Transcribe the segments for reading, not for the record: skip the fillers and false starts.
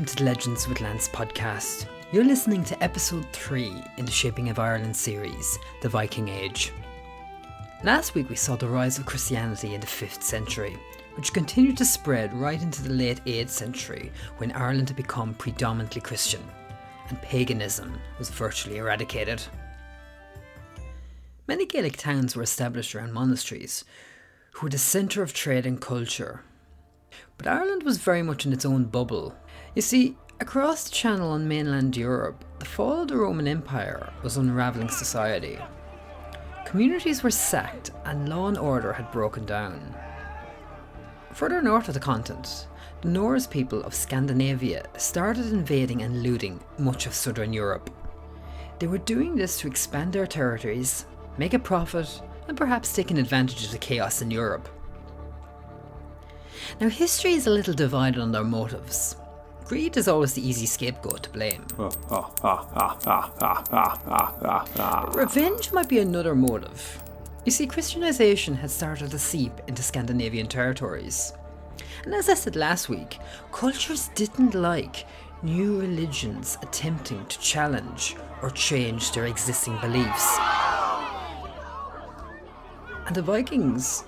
welcome to the Legends with Lance podcast. You're listening to episode 3 in the Shaping of Ireland series, the Viking Age. Last week we saw the rise of Christianity in the 5th century, which continued to spread right into the late 8th century when Ireland had become predominantly Christian, and paganism was virtually eradicated. Many Gaelic towns were established around monasteries, who were the centre of trade and culture. But Ireland was very much in its own bubble. You see, across the Channel and mainland Europe, the fall of the Roman Empire was unravelling society. Communities were sacked and law and order had broken down. Further north of the continent, the Norse people of Scandinavia started invading and looting much of southern Europe. They were doing this to expand their territories, make a profit, and perhaps taking advantage of the chaos in Europe. Now, history is a little divided on their motives. Greed is always the easy scapegoat to blame. But revenge might be another motive. You see, Christianization had started to seep into Scandinavian territories. And as I said last week, cultures didn't like new religions attempting to challenge or change their existing beliefs. And the Vikings,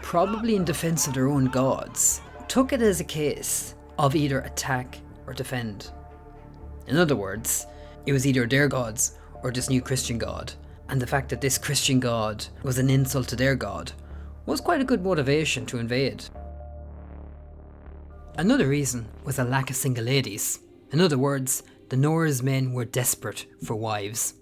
probably in defence of their own gods, took it as a case of either attack or defend. In other words, it was either their gods or this new Christian god, and the fact that this Christian god was an insult to their god was quite a good motivation to invade. Another reason was a lack of single ladies. In other words, the Norse men were desperate for wives,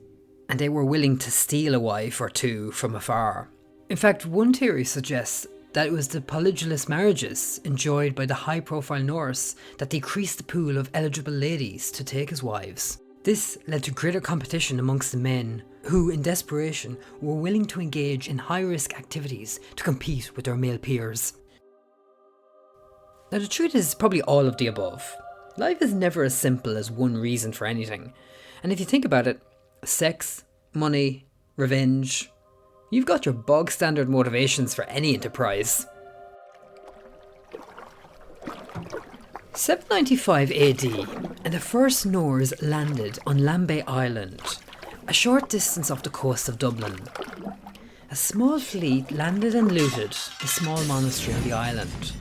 and they were willing to steal a wife or two from afar. In fact, one theory suggests that it was the polygynous marriages enjoyed by the high-profile Norse that decreased the pool of eligible ladies to take as wives. This led to greater competition amongst the men who, in desperation, were willing to engage in high-risk activities to compete with their male peers. Now, the truth is probably all of the above. Life is never as simple as one reason for anything. And if you think about it, sex, money, revenge, you've got your bog standard motivations for any enterprise. 795 AD, and the first Norse landed on Lambay Island, a short distance off the coast of Dublin. A small fleet landed and looted the small monastery on the island.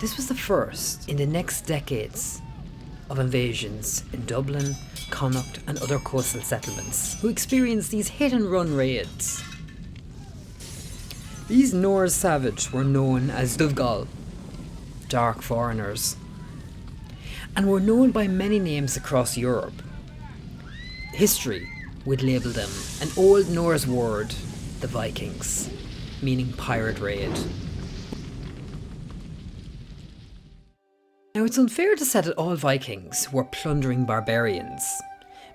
This was the first in the next decades of invasions in Dublin, Connacht and other coastal settlements, who experienced these hit-and-run raids. These Norse savages were known as Duvgal, dark foreigners, and were known by many names across Europe. History would label them an Old Norse word, the Vikings, meaning pirate raid. Now, it's unfair to say that all Vikings were plundering barbarians.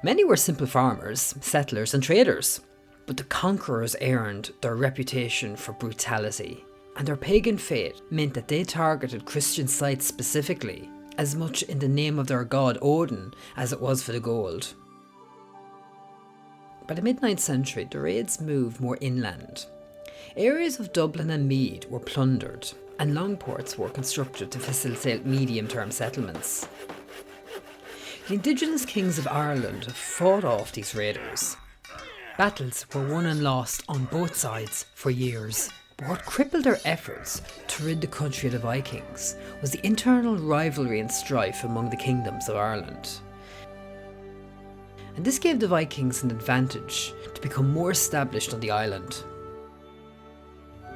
Many were simple farmers, settlers and traders. But the conquerors earned their reputation for brutality, and their pagan faith meant that they targeted Christian sites specifically, as much in the name of their god Odin as it was for the gold. By the mid-9th century, the raids moved more inland. Areas of Dublin and Meath were plundered, and long ports were constructed to facilitate medium-term settlements. The indigenous kings of Ireland fought off these raiders. Battles were won and lost on both sides for years. But what crippled their efforts to rid the country of the Vikings was the internal rivalry and strife among the kingdoms of Ireland. And this gave the Vikings an advantage to become more established on the island.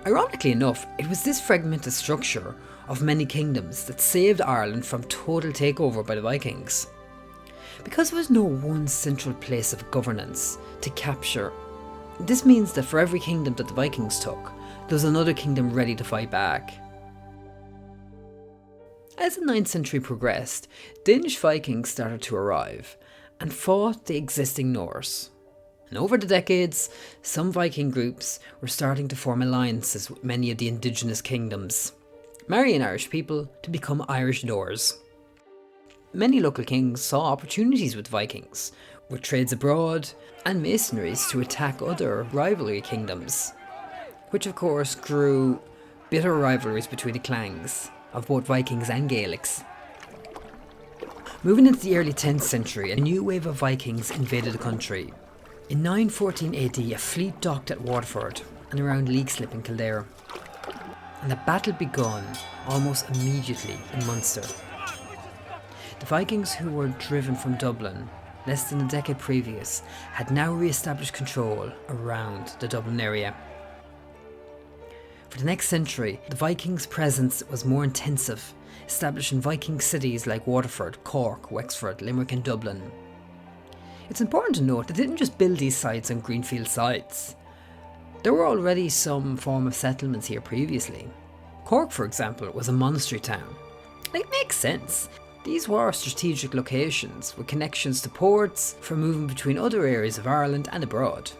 Ironically enough, it was this fragmented structure of many kingdoms that saved Ireland from total takeover by the Vikings. Because there was no one central place of governance to capture, this means that for every kingdom that the Vikings took, there was another kingdom ready to fight back. As the 9th century progressed, Danish Vikings started to arrive and fought the existing Norse. And over the decades, some Viking groups were starting to form alliances with many of the indigenous kingdoms, marrying Irish people to become Irish Norse. Many local kings saw opportunities with Vikings, with trades abroad and mercenaries to attack other rivalry kingdoms, which of course grew bitter rivalries between the clans of both Vikings and Gaelics. Moving into the early 10th century, a new wave of Vikings invaded the country. In 914 AD, a fleet docked at Waterford and around Leixlip in Kildare, and the battle begun almost immediately in Munster. The Vikings, who were driven from Dublin less than a decade previous, had now re-established control around the Dublin area. For the next century, the Vikings' presence was more intensive, establishing Viking cities like Waterford, Cork, Wexford, Limerick and Dublin. It's important to note that they didn't just build these sites on greenfield sites. There were already some form of settlements here previously. Cork, for example, was a monastery town. It makes sense. These were strategic locations with connections to ports for moving between other areas of Ireland and abroad.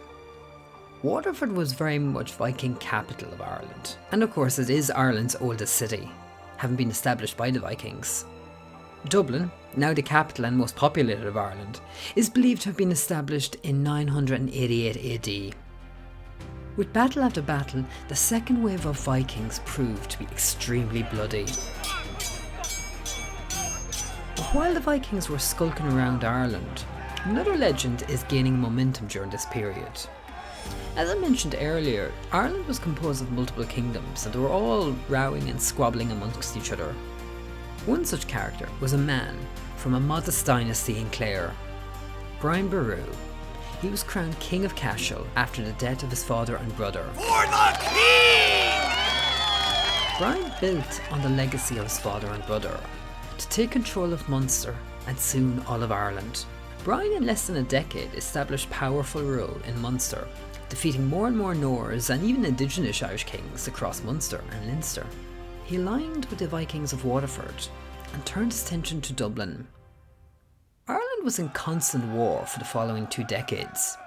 Waterford was very much Viking capital of Ireland, and of course it is Ireland's oldest city, having been established by the Vikings. Dublin, now the capital and most populated of Ireland, is believed to have been established in 988 AD. With battle after battle, the second wave of Vikings proved to be extremely bloody. But while the Vikings were skulking around Ireland, another legend is gaining momentum during this period. As I mentioned earlier, Ireland was composed of multiple kingdoms and they were all rowing and squabbling amongst each other. One such character was a man from a modest dynasty in Clare, Brian Boru. He was crowned King of Cashel after the death of his father and brother. For the King! Brian built on the legacy of his father and brother to take control of Munster and soon all of Ireland. Brian, in less than a decade, established powerful rule in Munster, defeating more and more Norse and even indigenous Irish kings across Munster and Leinster. He aligned with the Vikings of Waterford and turned his attention to Dublin. Ireland was in constant war for the following 2 decades.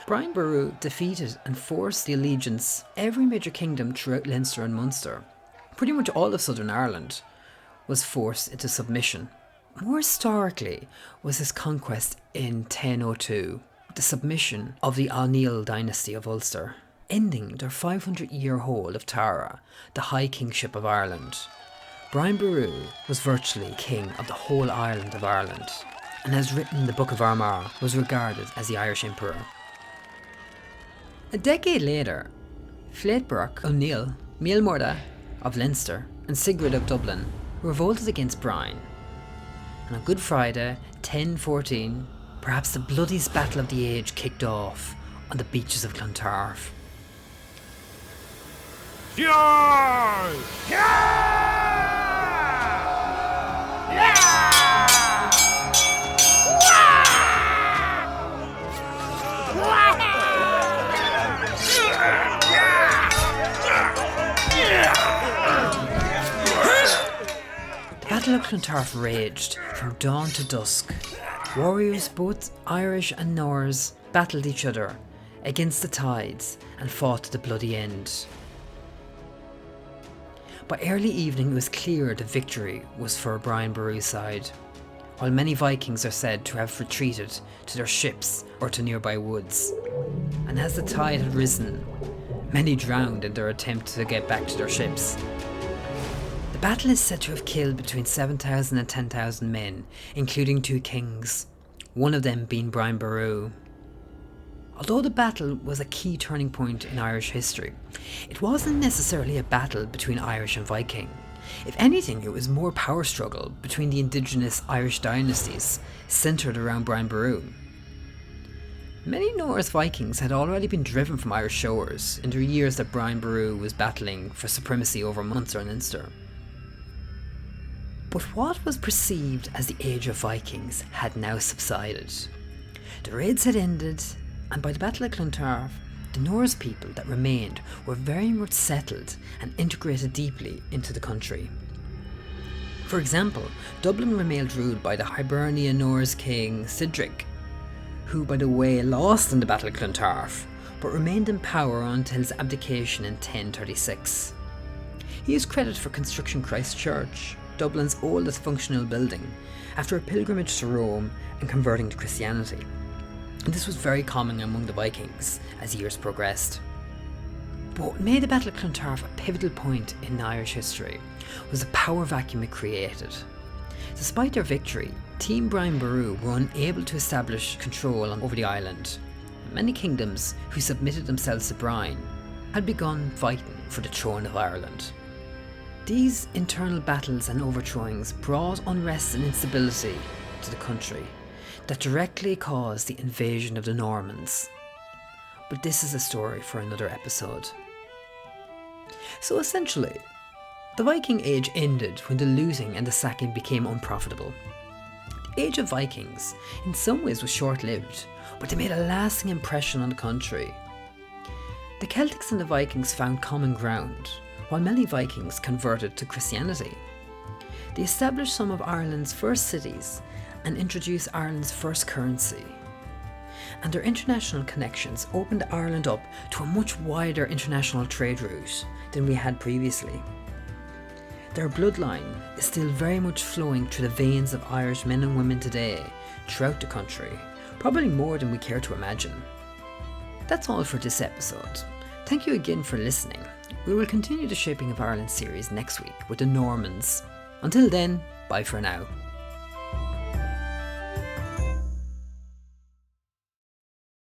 Brian Boru defeated and forced the allegiance every major kingdom throughout Leinster and Munster. Pretty much all of Southern Ireland was forced into submission. More historically was his conquest in 1002, the submission of the O'Neill dynasty of Ulster, ending their 500-year hold of Tara, the High Kingship of Ireland. Brian Boru was virtually king of the whole island of Ireland, and as written in the Book of Armagh, was regarded as the Irish Emperor. A decade later, Flaithberach O'Neill, Mealmorda of Leinster, and Sigrid of Dublin revolted against Brian. And on Good Friday, 1014, perhaps the bloodiest battle of the age kicked off on the beaches of Clontarf. The Battle of Clontarf raged from dawn to dusk. Warriors, both Irish and Norse, battled each other against the tides and fought to the bloody end. By early evening it was clear the victory was for Brian Boru's side, while many Vikings are said to have retreated to their ships or to nearby woods. And as the tide had risen, many drowned in their attempt to get back to their ships. The battle is said to have killed between 7,000 and 10,000 men, including 2 kings, one of them being Brian Boru. Although the battle was a key turning point in Irish history, it wasn't necessarily a battle between Irish and Viking. If anything, it was more power struggle between the indigenous Irish dynasties centred around Brian Boru. Many Norse Vikings had already been driven from Irish shores in the years that Brian Boru was battling for supremacy over Munster and Leinster. But what was perceived as the Age of Vikings had now subsided. The raids had ended, and by the Battle of Clontarf, the Norse people that remained were very much settled and integrated deeply into the country. For example, Dublin remained ruled by the Hibernian Norse king Sidric, who by the way lost in the Battle of Clontarf, but remained in power until his abdication in 1036. He is credited for constructing Christ Church, Dublin's oldest functional building, after a pilgrimage to Rome and converting to Christianity. And this was very common among the Vikings as years progressed. But what made the Battle of Clontarf a pivotal point in Irish history was the power vacuum it created. Despite their victory, Team Brian Boru were unable to establish control over the island. Many kingdoms who submitted themselves to Brian had begun fighting for the throne of Ireland. These internal battles and overthrowings brought unrest and instability to the country that directly caused the invasion of the Normans. But this is a story for another episode. So essentially, the Viking Age ended when the looting and the sacking became unprofitable. The Age of Vikings in some ways was short-lived, but they made a lasting impression on the country. The Celtics and the Vikings found common ground, while many Vikings converted to Christianity. They established some of Ireland's first cities and introduced Ireland's first currency. And their international connections opened Ireland up to a much wider international trade route than we had previously. Their bloodline is still very much flowing through the veins of Irish men and women today throughout the country, probably more than we care to imagine. That's all for this episode. Thank you again for listening. We will continue the Shaping of Ireland series next week with the Normans. Until then, bye for now.